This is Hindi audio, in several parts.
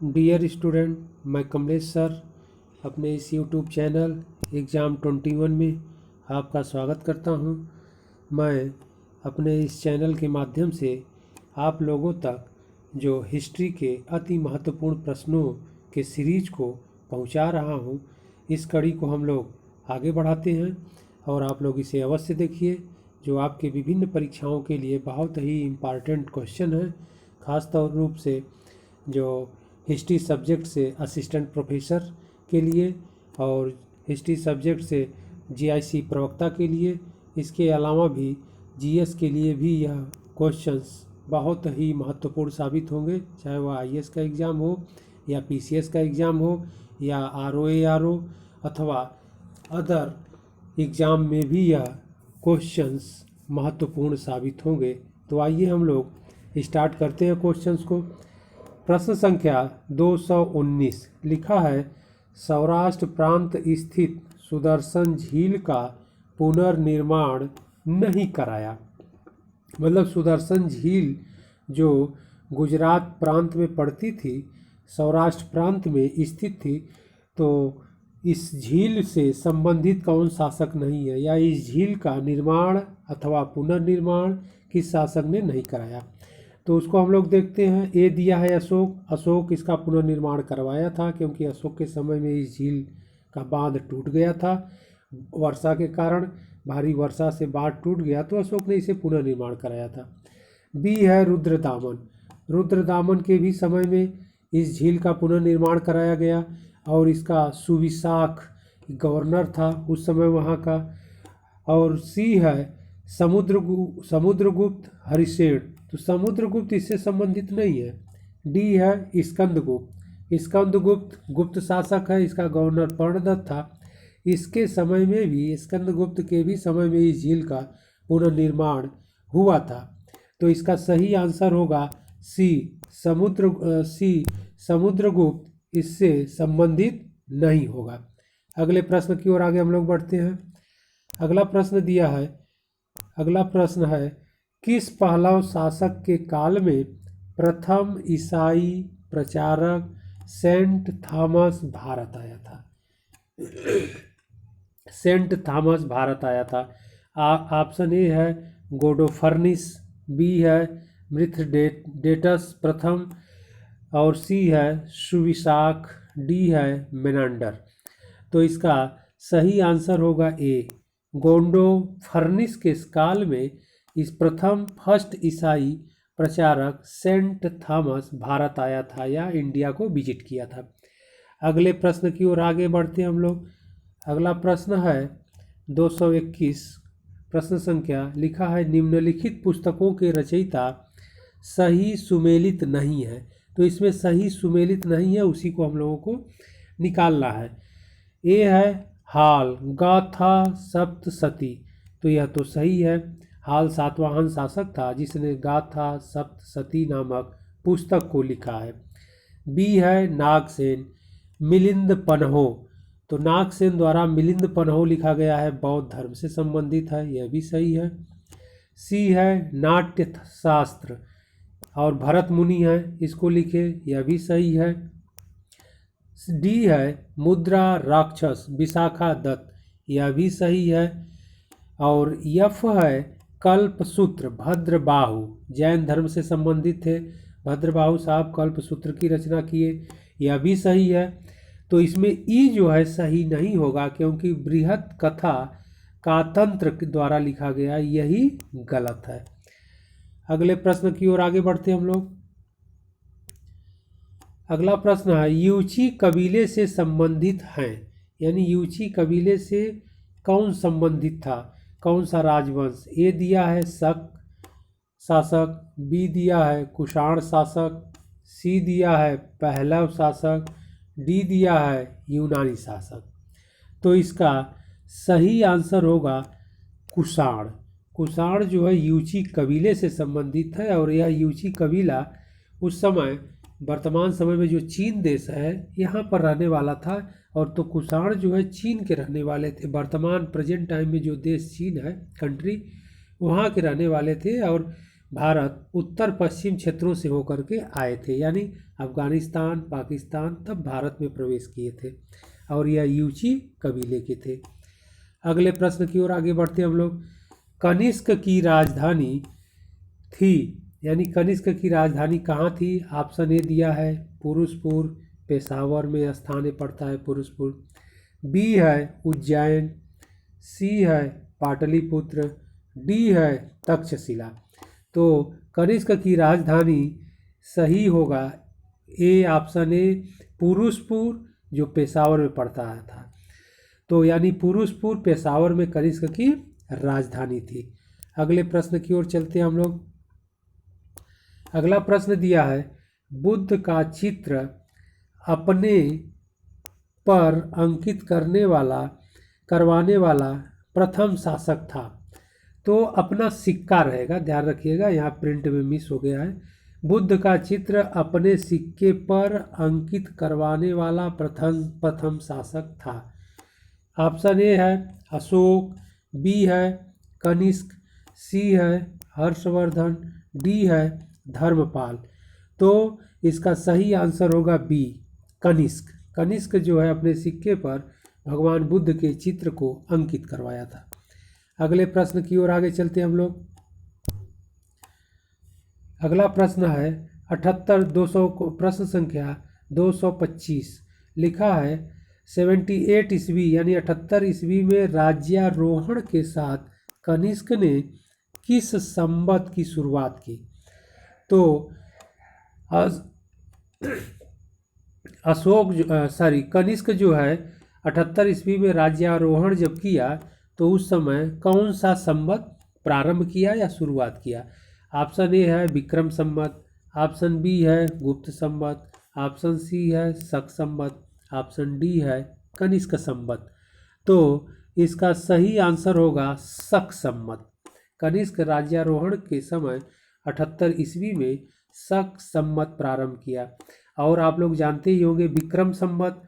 डियर स्टूडेंट, मैं कमलेश सर अपने इस यूट्यूब चैनल एग्ज़ाम 21 में आपका स्वागत करता हूं। मैं अपने इस चैनल के माध्यम से आप लोगों तक जो हिस्ट्री के अति महत्वपूर्ण प्रश्नों के सीरीज को पहुंचा रहा हूं, इस कड़ी को हम लोग आगे बढ़ाते हैं और आप लोग इसे अवश्य देखिए, जो आपके विभिन्न परीक्षाओं के लिए बहुत ही इम्पॉर्टेंट क्वेश्चन है। ख़ास तौर रूप से जो हिस्ट्री सब्जेक्ट से असिस्टेंट प्रोफेसर के लिए और हिस्ट्री सब्जेक्ट से जीआईसी प्रवक्ता के लिए, इसके अलावा भी जीएस के लिए भी यह क्वेश्चंस बहुत ही महत्वपूर्ण साबित होंगे, चाहे वह आईएएस का एग्ज़ाम हो या पीसीएस का एग्ज़ाम हो या आरओ अथवा अदर एग्ज़ाम में भी यह क्वेश्चंस महत्वपूर्ण साबित होंगे। तो आइए हम लोग स्टार्ट करते हैं क्वेश्चंस को। प्रश्न संख्या 219 लिखा है, सौराष्ट्र प्रांत स्थित सुदर्शन झील का पुनर्निर्माण नहीं कराया। मतलब सुदर्शन झील जो गुजरात प्रांत में पड़ती थी, सौराष्ट्र प्रांत में स्थित थी, तो इस झील से संबंधित कौन शासक नहीं है, या इस झील का निर्माण अथवा पुनर्निर्माण किस शासक ने नहीं कराया। तो उसको हम लोग देखते हैं। ए दिया है अशोक इसका पुनर्निर्माण करवाया था, क्योंकि अशोक के समय में इस झील का बांध टूट गया था वर्षा के कारण, भारी वर्षा से बांध टूट गया, तो अशोक ने इसे पुनर्निर्माण कराया था। बी है रुद्रदामन के भी समय में इस झील का पुनर्निर्माण कराया गया और इसका सुविशाख गवर्नर था उस समय वहाँ का। और सी है समुद्रगुप्त हरिसेन, तो समुद्रगुप्त इससे संबंधित नहीं है। डी है स्कंदगुप्त गुप्त शासक है, इसका गवर्नर पर्णदत्त था। इसके समय में भी, स्कंदगुप्त के भी समय में इस झील का पुनर्निर्माण हुआ था। तो इसका सही आंसर होगा सी समुद्रगुप्त इससे संबंधित नहीं होगा। अगले प्रश्न की ओर आगे हम लोग बढ़ते हैं। अगला प्रश्न है, किस पहलव शासक के काल में प्रथम ईसाई प्रचारक सेंट थॉमस भारत आया था। सेंट थॉमस भारत आया था। ऑप्शन ए है गोडोफर्निस, बी है मिथ्रडेटस प्रथम, और सी है सुविशाख, डी है मेनांडर। तो इसका सही आंसर होगा ए, गोडोफर्निस के काल में इस फर्स्ट ईसाई प्रचारक सेंट थॉमस भारत आया था या इंडिया को विजिट किया था। अगले प्रश्न की ओर आगे बढ़ते हैं हम लोग। अगला प्रश्न है 221 प्रश्न संख्या, लिखा है, निम्नलिखित पुस्तकों के रचयिता सही सुमेलित नहीं है। तो इसमें सही सुमेलित नहीं है, उसी को हम लोगों को निकालना है। ए है हाल गाथा सप्तशती, तो यह तो सही है। हाल सातवाहन शासक था जिसने गाथा सप्तशती नामक पुस्तक को लिखा है। बी है नागसेन मिलिंद पन्हो, तो नागसेन द्वारा मिलिंद पन्हो लिखा गया है, बौद्ध धर्म से संबंधित है, यह भी सही है। सी है नाट्य शास्त्र और भरत मुनि है इसको लिखे, यह भी सही है। डी है मुद्रा राक्षस विशाखा दत्त, यह भी सही है। और यफ है कल्पसूत्र भद्रबाहु, जैन धर्म से संबंधित थे भद्रबाहु साहब, कल्पसूत्र की रचना किए, यह भी सही है। तो इसमें ई जो है सही नहीं होगा, क्योंकि बृहत कथा कातंत्र द्वारा लिखा गया, यही गलत है। अगले प्रश्न की ओर आगे बढ़ते हम लोग। अगला प्रश्न है, यूची कबीले से संबंधित हैं, यानी यूची कबीले से कौन संबंधित था, कौन सा राजवंश। ए दिया है शक शासक, बी दिया है कुषाण शासक, सी दिया है पहलव शासक, डी दिया है यूनानी शासक। तो इसका सही आंसर होगा कुषाण। कुषाण जो है यूची कबीले से संबंधित है, और यह यूची कबीला उस समय, वर्तमान समय में जो चीन देश है, यहाँ पर रहने वाला था। और तो कुषाण जो है चीन के रहने वाले थे, वर्तमान प्रेजेंट टाइम में जो देश चीन है कंट्री, वहाँ के रहने वाले थे। और भारत उत्तर पश्चिम क्षेत्रों से होकर के आए थे, यानी अफगानिस्तान, पाकिस्तान तब भारत में प्रवेश किए थे और यह यूची कबीले के थे। अगले प्रश्न की ओर आगे बढ़ते हम लोग। कनिष्क की राजधानी थी, यानी कनिष्क की राजधानी कहाँ थी? ऑप्शन ए दिया है पुरुषपुर, पेशावर में स्थान पड़ता है पुरुषपुर। बी है उज्जैन, सी है पाटलिपुत्र, डी है तक्षशिला। तो कनिष्क की राजधानी सही होगा ए, ऑप्शन ए पुरुषपुर, जो पेशावर में पड़ता था। तो यानी पुरुषपुर पेशावर में कनिष्क की राजधानी थी। अगले प्रश्न की ओर चलते हैं हम लोग। अगला प्रश्न दिया है बुद्ध का चित्र अपने पर अंकित करवाने वाला प्रथम शासक था। तो अपना सिक्का रहेगा, ध्यान रखिएगा, यहाँ प्रिंट में मिस हो गया है। बुद्ध का चित्र अपने सिक्के पर अंकित करवाने वाला प्रथम शासक था। ऑप्शन ए है अशोक, बी है कनिष्क, सी है हर्षवर्धन, डी है धर्मपाल। तो इसका सही आंसर होगा बी, कनिष्क। कनिष्क जो है अपने सिक्के पर भगवान बुद्ध के चित्र को अंकित करवाया था। अगले प्रश्न की ओर आगे चलते हैं हम लोग। अगला प्रश्न है 78 को प्रश्न संख्या 225 लिखा है 78 ईस्वी यानी 78 ईस्वी में राज्यारोहण के साथ कनिष्क ने किस संवत की शुरुआत की? तो कनिष्क जो है 78 ईस्वी में राज्यारोहण जब किया तो उस समय कौन सा संवत प्रारंभ किया या शुरुआत किया? ऑप्शन ए है विक्रम संवत, ऑप्शन बी है गुप्त संवत, ऑप्शन सी है शक संवत, ऑप्शन डी है कनिष्क संवत। तो इसका सही आंसर होगा शक संवत। कनिष्क राज्यारोहण के समय 78 ईस्वी में शक संवत प्रारंभ किया। और आप लोग जानते ही होंगे विक्रम संवत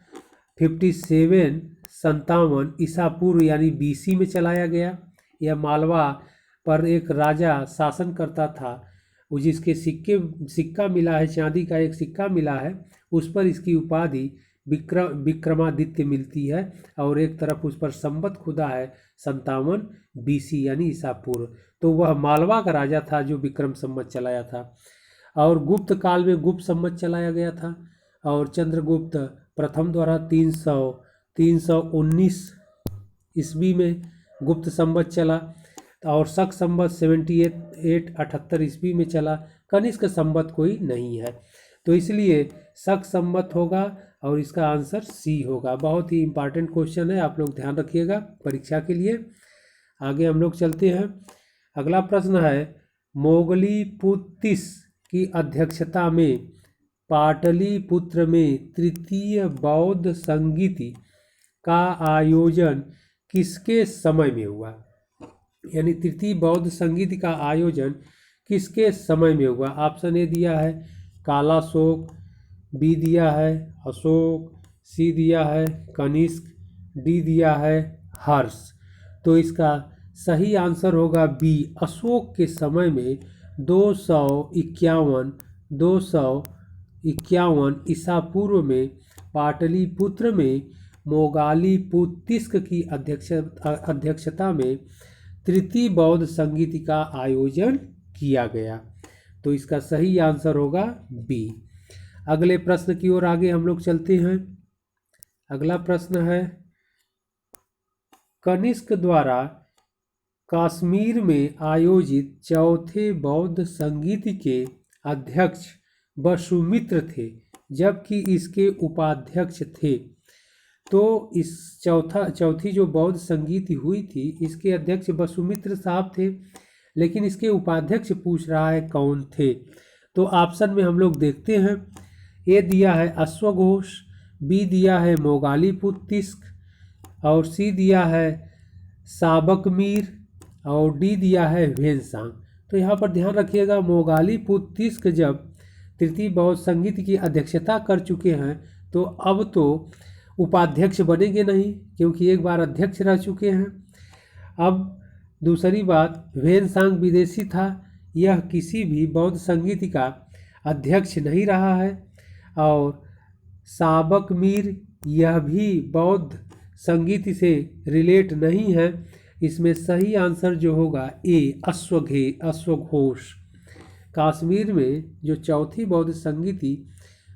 57 ईसा पूर्व यानी बीसी में चलाया गया। यह मालवा पर एक राजा शासन करता था, वो जिसके सिक्का मिला है, चांदी का एक सिक्का मिला है, उस पर इसकी उपाधि विक्रमादित्य मिलती है और एक तरफ उस पर संवत खुदा है 57 बीसी यानी ईसा पूर्व। तो वह मालवा का राजा था जो विक्रम संवत चलाया था। और गुप्त काल में गुप्त संवत चलाया गया था और चंद्रगुप्त प्रथम द्वारा 319 ईस्वी में गुप्त संवत चला और शक संवत 78 ईस्वी में चला। कनिष्क संवत कोई नहीं है, तो इसलिए शक संवत होगा और इसका आंसर सी होगा। बहुत ही इंपॉर्टेंट क्वेश्चन है, आप लोग ध्यान रखिएगा परीक्षा के लिए। आगे हम लोग चलते हैं। अगला प्रश्न है मोगलीपुत्तिस की अध्यक्षता में पाटलिपुत्र में तृतीय बौद्ध संगीति का आयोजन किसके समय में हुआ? यानी तृतीय बौद्ध संगीति का आयोजन किसके समय में हुआ? ऑप्शन ए दिया है कालाशोक, बी दिया है अशोक, सी दिया है कनिष्क, डी दिया है हर्ष। तो इसका सही आंसर होगा बी, अशोक के समय में 251 ईसा पूर्व में पाटलिपुत्र में मोगलीपुत्तिस की अध्यक्षता में तृतीय बौद्ध संगीति का आयोजन किया गया। तो इसका सही आंसर होगा बी। अगले प्रश्न की ओर आगे हम लोग चलते हैं। अगला प्रश्न है कनिष्क द्वारा कश्मीर में आयोजित चौथे बौद्ध संगीति के अध्यक्ष वसुमित्र थे, जबकि इसके उपाध्यक्ष थे। तो इस चौथी जो बौद्ध संगीति हुई थी इसके अध्यक्ष वसुमित्र साहब थे, लेकिन इसके उपाध्यक्ष पूछ रहा है कौन थे। तो ऑप्शन में हम लोग देखते हैं, ए दिया है अश्वघोष, बी दिया है मोगलीपुत्तिस और सी दिया है साबकमीर और डी दिया है ह्वेनसांग। तो यहाँ पर ध्यान रखिएगा मोगलीपुत्तिस जब तृतीय बौद्ध संगीत की अध्यक्षता कर चुके हैं तो अब तो उपाध्यक्ष बनेंगे नहीं, क्योंकि एक बार अध्यक्ष रह चुके हैं। अब दूसरी बात ह्वेनसांग विदेशी था, यह किसी भी बौद्ध संगीति का अध्यक्ष नहीं रहा है। और साबक मीर, यह भी बौद्ध संगीत से रिलेट नहीं है। इसमें सही आंसर जो होगा ए, अश्वघोष। कश्मीर में जो चौथी बौद्ध संगीति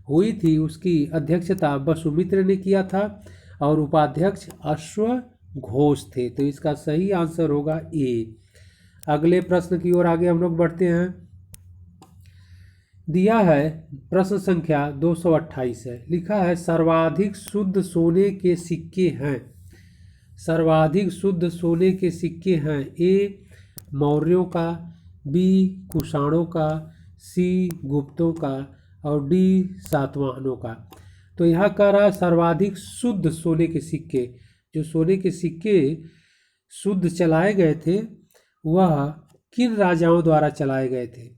हुई थी उसकी अध्यक्षता वसुमित्र ने किया था और उपाध्यक्ष अश्वघोष थे। तो इसका सही आंसर होगा ए। अगले प्रश्न की ओर आगे हम लोग बढ़ते हैं। दिया है प्रश्न संख्या 228 है। लिखा है सर्वाधिक शुद्ध सोने के सिक्के हैं। सर्वाधिक शुद्ध सोने के सिक्के हैं। ए मौर्यों का, बी कुषाणों का, सी गुप्तों का और डी सातवाहनों का। तो यहाँ कह रहा है सर्वाधिक शुद्ध सोने के सिक्के। जो सोने के सिक्के शुद्ध चलाए गए थे वह किन राजाओं द्वारा चलाए गए थे।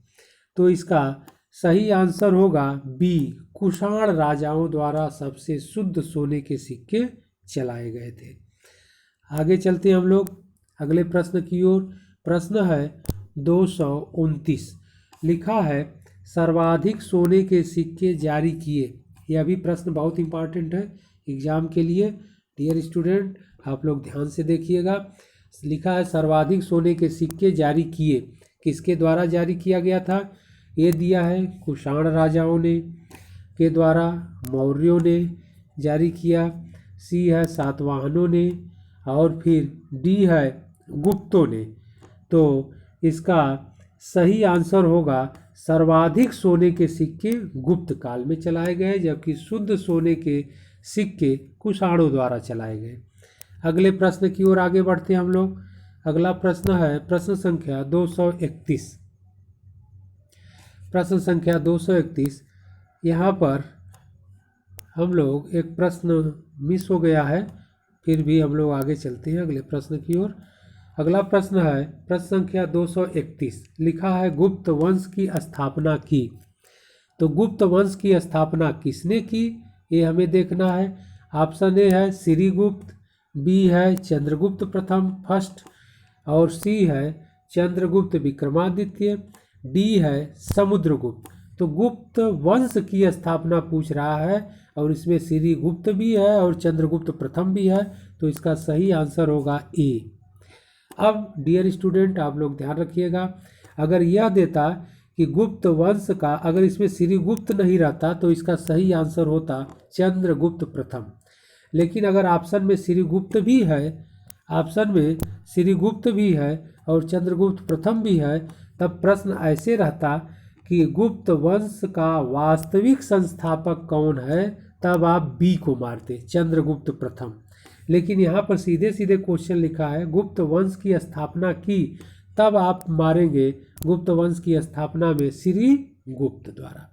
तो इसका सही आंसर होगा बी, कुषाण राजाओं द्वारा सबसे शुद्ध सोने के सिक्के चलाए गए थे। आगे चलते हैं हम लोग अगले प्रश्न की ओर। प्रश्न है 229। लिखा है सर्वाधिक सोने के सिक्के जारी किए। यह भी प्रश्न बहुत इंपॉर्टेंट है एग्जाम के लिए। डियर स्टूडेंट, आप लोग ध्यान से देखिएगा। लिखा है सर्वाधिक सोने के सिक्के जारी किए। किसके द्वारा जारी किया गया था? ये दिया है कुषाण राजाओं ने के द्वारा, मौर्यों ने जारी किया, सी है सातवाहनों ने और फिर डी है गुप्तों ने। तो इसका सही आंसर होगा सर्वाधिक सोने के सिक्के गुप्त काल में चलाए गए, जबकि शुद्ध सोने के सिक्के कुषाणों द्वारा चलाए गए। अगले प्रश्न की ओर आगे बढ़ते हैं हम लोग। अगला प्रश्न है प्रश्न संख्या 231। प्रश्न संख्या 231। यहाँ पर हम लोग एक प्रश्न मिस हो गया है, फिर भी हम लोग आगे चलते हैं अगले प्रश्न की ओर। अगला प्रश्न है प्रश्न संख्या 231। लिखा है गुप्त वंश की स्थापना की। तो गुप्त वंश की स्थापना किसने की ये हमें देखना है। ऑप्शन ए है श्रीगुप्त, बी है चंद्रगुप्त प्रथम फर्स्ट और सी है चंद्रगुप्त विक्रमादित्य, डी है समुद्रगुप्त। तो गुप्त वंश की स्थापना पूछ रहा है और इसमें श्रीगुप्त भी है और चंद्रगुप्त प्रथम भी है। तो इसका सही आंसर होगा ए। अब डियर स्टूडेंट आप लोग ध्यान रखिएगा, अगर यह देता कि गुप्त वंश का, अगर इसमें श्रीगुप्त नहीं रहता तो इसका सही आंसर होता चंद्रगुप्त प्रथम। लेकिन अगर ऑप्शन में श्रीगुप्त भी है, ऑप्शन में श्रीगुप्त भी है और चंद्रगुप्त प्रथम भी है, तब प्रश्न ऐसे रहता कि गुप्त वंश का वास्तविक संस्थापक कौन है, तब आप बी को मारते चंद्रगुप्त प्रथम। लेकिन यहाँ पर सीधे सीधे क्वेश्चन लिखा है गुप्त वंश की स्थापना की, तब आप मारेंगे गुप्त वंश की स्थापना में श्रीगुप्त द्वारा।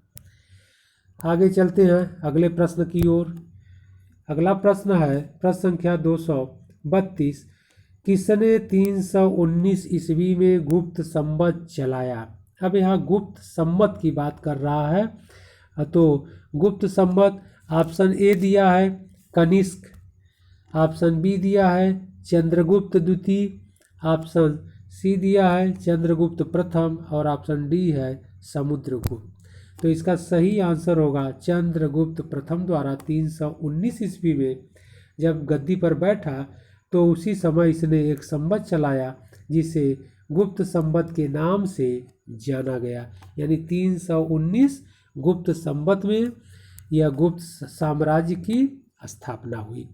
आगे चलते हैं अगले प्रश्न की ओर। अगला प्रश्न है प्रश्न संख्या 232। किसने 319 ईस्वी में गुप्त संवत चलाया। अब यहाँ गुप्त संवत की बात कर रहा है। तो गुप्त संवत ऑप्शन ए दिया है कनिष्क, ऑप्शन बी दिया है चंद्रगुप्त द्वितीय, ऑप्शन सी दिया है चंद्रगुप्त प्रथम और ऑप्शन डी है समुद्रगुप्त। तो इसका सही आंसर होगा चंद्रगुप्त प्रथम द्वारा 319 ईस्वी में जब गद्दी पर बैठा तो उसी समय इसने एक संवत चलाया जिसे गुप्त संवत के नाम से जाना गया। यानी 319 गुप्त संवत में यह गुप्त साम्राज्य की स्थापना हुई।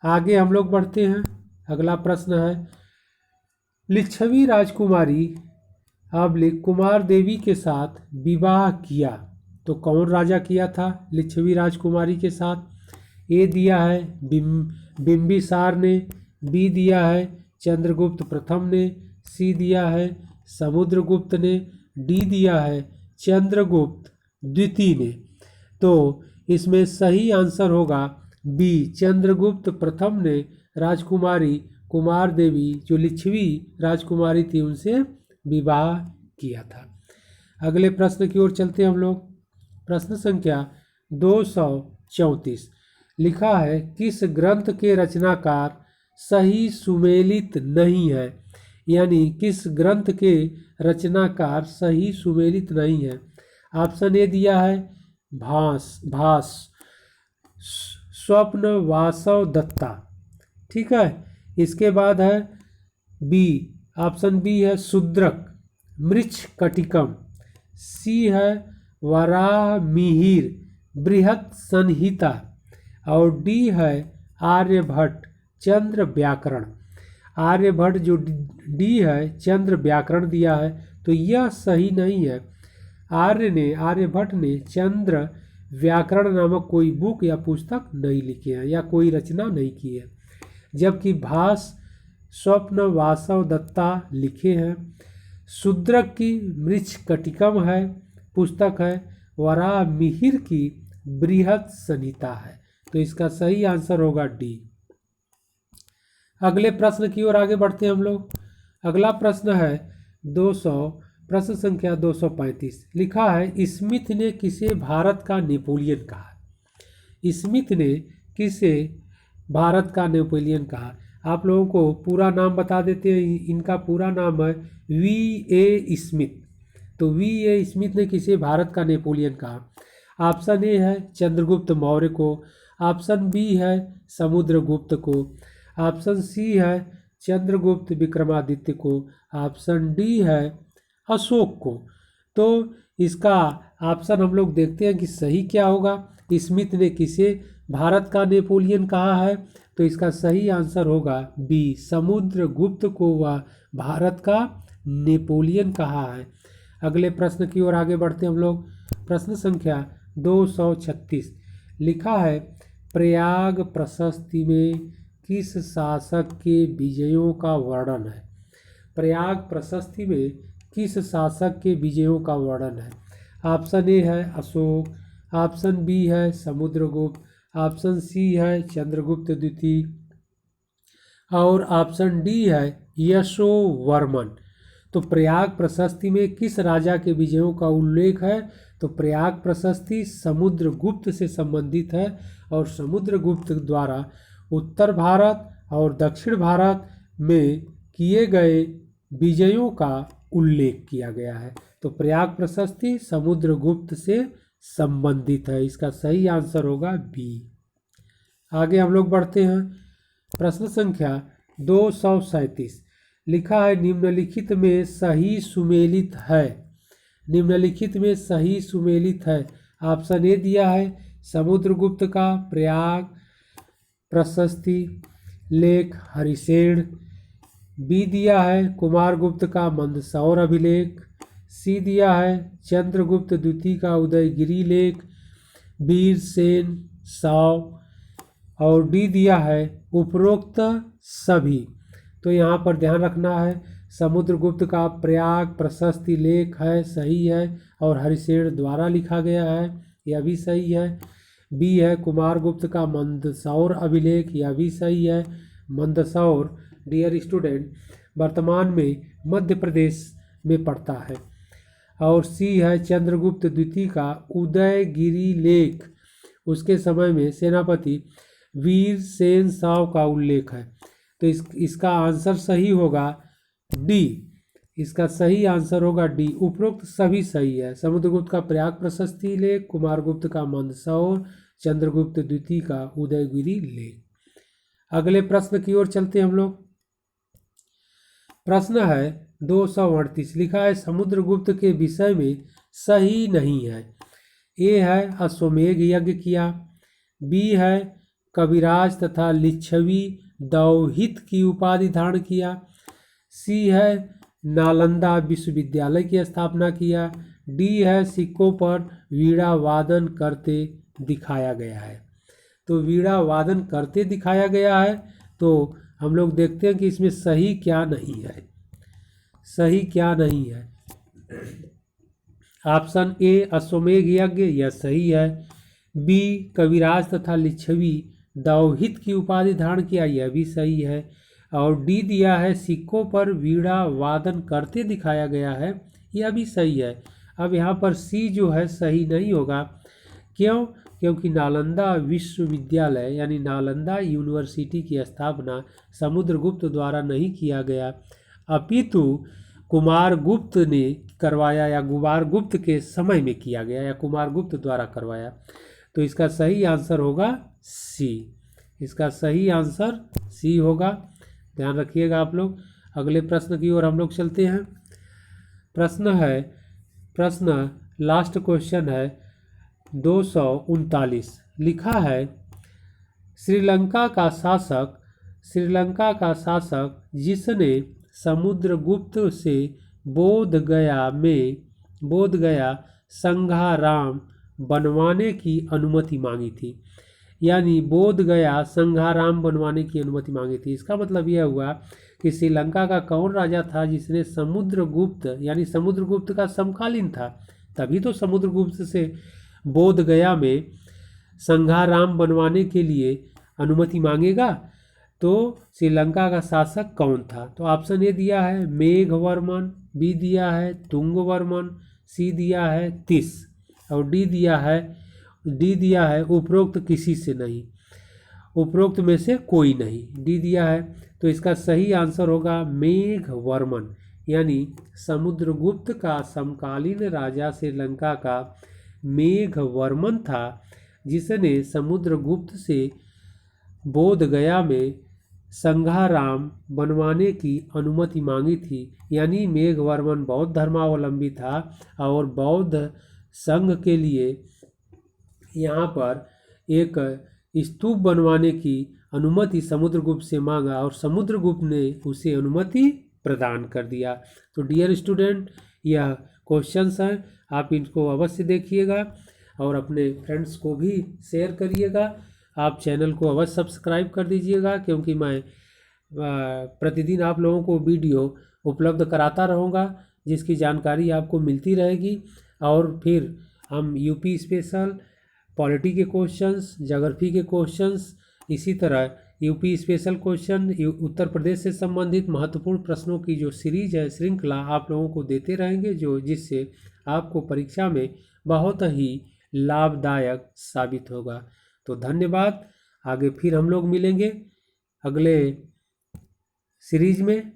आगे हम लोग बढ़ते हैं। अगला प्रश्न है लिच्छवी राजकुमारी कुमार देवी के साथ विवाह किया। तो कौन राजा किया था लिच्छवी राजकुमारी के साथ? ए दिया है बिंबिसार ने, बी दिया है चंद्रगुप्त प्रथम ने, सी दिया है समुद्रगुप्त ने, डी दिया है चंद्रगुप्त द्वितीय ने। तो इसमें सही आंसर होगा बी, चंद्रगुप्त प्रथम ने राजकुमारी कुमार देवी जो लिच्छवी राजकुमारी थी उनसे विवाह किया था। अगले प्रश्न की ओर चलते हैं हम लोग। प्रश्न संख्या 234। लिखा है किस ग्रंथ के रचनाकार सही सुमेलित नहीं है। यानी किस ग्रंथ के रचनाकार सही सुमेलित नहीं है। ऑप्शन ए दिया है भास, स्वप्न वासव दत्ता। ठीक है, इसके बाद है बी, ऑप्शन बी है शूद्रक मृच्छ कटिकम। सी है वराहमिहिर बृहत संहिता। और डी है आर्यभट्ट चंद्र व्याकरण। आर्यभट्ट जो डी है चंद्र व्याकरण दिया है, तो यह सही नहीं है। आर्यभट्ट ने चंद्र व्याकरण नामक कोई बुक या पुस्तक नहीं लिखी है या कोई रचना नहीं की है, जबकि भास स्वप्न वासव दत्ता लिखे हैं। शूद्रक की मृच्छ कटिकम है पुस्तक है, वराहमिहिर की बृहत संहिता है। तो इसका सही आंसर होगा डी। अगले प्रश्न की ओर आगे बढ़ते हैं हम लोग। अगला प्रश्न है 200, प्रश्न संख्या 235। लिखा है स्मिथ ने किसे भारत का नेपोलियन कहा। स्मिथ ने किसे भारत का नेपोलियन कहा। आप लोगों को पूरा नाम बता देते हैं। इनका पूरा नाम है V.A. स्मिथ। तो V.A. स्मिथ ने किसे भारत का नेपोलियन कहा। ऑप्शन ए है चंद्रगुप्त मौर्य को, ऑप्शन बी है समुद्रगुप्त को, ऑप्शन सी है चंद्रगुप्त विक्रमादित्य को, ऑप्शन डी है अशोक को। तो इसका ऑप्शन हम लोग देखते हैं कि सही क्या होगा। स्मिथ ने किसे भारत का नेपोलियन कहा है, तो इसका सही आंसर होगा बी, समुद्रगुप्त को वह भारत का नेपोलियन कहा है। अगले प्रश्न की ओर आगे बढ़ते हैं हम लोग। प्रश्न संख्या 236। लिखा है प्रयाग प्रशस्ति में किस शासक के विजयों का वर्णन है। प्रयाग प्रशस्ति में किस शासक के विजयों का वर्णन है। ऑप्शन ए है अशोक, ऑप्शन बी है समुद्रगुप्त, ऑप्शन सी है चंद्रगुप्त द्वितीय और ऑप्शन डी है यशोवर्मन। तो प्रयाग प्रशस्ति में किस राजा के विजयों का उल्लेख है। तो प्रयाग प्रशस्ति समुद्रगुप्त से संबंधित है और समुद्रगुप्त द्वारा उत्तर भारत और दक्षिण भारत में किए गए विजयों का उल्लेख किया गया है। तो प्रयाग प्रशस्ति समुद्रगुप्त से संबंधित है। इसका सही आंसर होगा बी। आगे हम लोग बढ़ते हैं। प्रश्न संख्या 237। लिखा है निम्नलिखित में सही सुमेलित है। निम्नलिखित में सही सुमेलित है। ऑप्शन ए दिया है समुद्रगुप्त का प्रयाग प्रशस्ति लेख हरिसेन, बी दिया है कुमारगुप्त का मंदसौर अभिलेख, सी दिया है चंद्रगुप्त द्वितीय का उदयगिरी लेख वीर सेन साव और डी दिया है उपरोक्त सभी। तो यहाँ पर ध्यान रखना है समुद्रगुप्त का प्रयाग प्रशस्ति लेख है सही है और हरिसेन द्वारा लिखा गया है, यह भी सही है। बी है कुमारगुप्त का मंदसौर अभिलेख, यह भी सही है। मंदसौर डियर स्टूडेंट वर्तमान में मध्य प्रदेश में पड़ता है। और सी है चंद्रगुप्त द्वितीय का उदयगिरी लेख, उसके समय में सेनापति वीर सेन साव का उल्लेख है। तो इसका आंसर सही होगा डी। इसका सही आंसर होगा डी, उपरोक्त सभी सही है। समुद्रगुप्त का प्रयाग प्रशस्ति लेख, कुमारगुप्त का मंदसौर, चंद्रगुप्त द्वितीय का उदयगिरी लेख। अगले प्रश्न की ओर चलते हैं हम लोग। प्रश्न है 238। लिखा है समुद्रगुप्त के विषय में सही नहीं है। ए है अश्वमेध यज्ञ किया, बी है कविराज तथा लिच्छवी दौहित की उपाधि धारण किया, सी है नालंदा विश्वविद्यालय की स्थापना किया, डी है सिक्कों पर वीणा वादन करते दिखाया गया है। तो वीणा वादन करते दिखाया गया है, तो हम लोग देखते हैं कि इसमें सही क्या नहीं है। सही क्या नहीं है। ऑप्शन ए अश्वमेध यज्ञ यह सही है, बी कविराज तथा लिच्छवी दौहित की उपाधि धारण किया यह भी सही है और डी दिया है सिक्कों पर वीणा वादन करते दिखाया गया है, यह भी सही है। अब यहाँ पर सी जो है सही नहीं होगा। क्यों? क्योंकि नालंदा विश्वविद्यालय यानी नालंदा यूनिवर्सिटी की स्थापना समुद्रगुप्त द्वारा नहीं किया गया अपितु कुमारगुप्त ने करवाया या कुमारगुप्त के समय में किया गया या कुमारगुप्त द्वारा करवाया। तो इसका सही आंसर होगा सी। इसका सही आंसर सी होगा, ध्यान रखिएगा आप लोग। अगले प्रश्न की ओर हम लोग चलते हैं। प्रश्न लास्ट क्वेश्चन है 239। लिखा है श्रीलंका का शासक जिसने समुद्रगुप्त से बोधगया संघाराम बनवाने की अनुमति मांगी थी। यानी बोधगया संघाराम बनवाने की अनुमति मांगी थी। इसका मतलब यह हुआ कि श्रीलंका का कौन राजा था जिसने समुद्रगुप्त, यानी समुद्रगुप्त का समकालीन था, तभी तो समुद्रगुप्त से बोधगया में संघाराम बनवाने के लिए अनुमति मांगेगा। तो श्रीलंका का शासक कौन था? तो ऑप्शन ए दिया है मेघवर्मन, बी दिया है तुंगवर्मन, सी दिया है तिस और डी दिया है उपरोक्त किसी से नहीं, उपरोक्त में से कोई नहीं, डी दिया है। तो इसका सही आंसर होगा मेघवर्मन, यानी समुद्रगुप्त का समकालीन राजा श्रीलंका का मेघवर्मन था, जिसने समुद्रगुप्त से बोधगया में संघाराम बनवाने की अनुमति मांगी थी। यानी मेघवर्मन बौद्ध धर्मावलंबी था और बौद्ध संघ के लिए यहाँ पर एक स्तूप बनवाने की अनुमति समुद्रगुप्त से मांगा और समुद्रगुप्त ने उसे अनुमति प्रदान कर दिया। तो डियर स्टूडेंट, यह क्वेश्चंस हैं, आप इनको अवश्य देखिएगा और अपने फ्रेंड्स को भी शेयर करिएगा। आप चैनल को अवश्य सब्सक्राइब कर दीजिएगा, क्योंकि मैं प्रतिदिन आप लोगों को वीडियो उपलब्ध कराता रहूँगा जिसकी जानकारी आपको मिलती रहेगी। और फिर हम यूपी स्पेशल, पॉलिटी के क्वेश्चंस, ज्योग्राफी के क्वेश्चंस, इसी तरह UP special question, Uttar Pradesh से संबंधित महत्वपूर्ण प्रश्नों की जो सीरीज है, श्रृंखला, आप लोगों को देते रहेंगे, जिससे आपको परीक्षा में बहुत ही लाभदायक साबित होगा। तो धन्यवाद। आगे फिर हम लोग मिलेंगे अगले सीरीज में।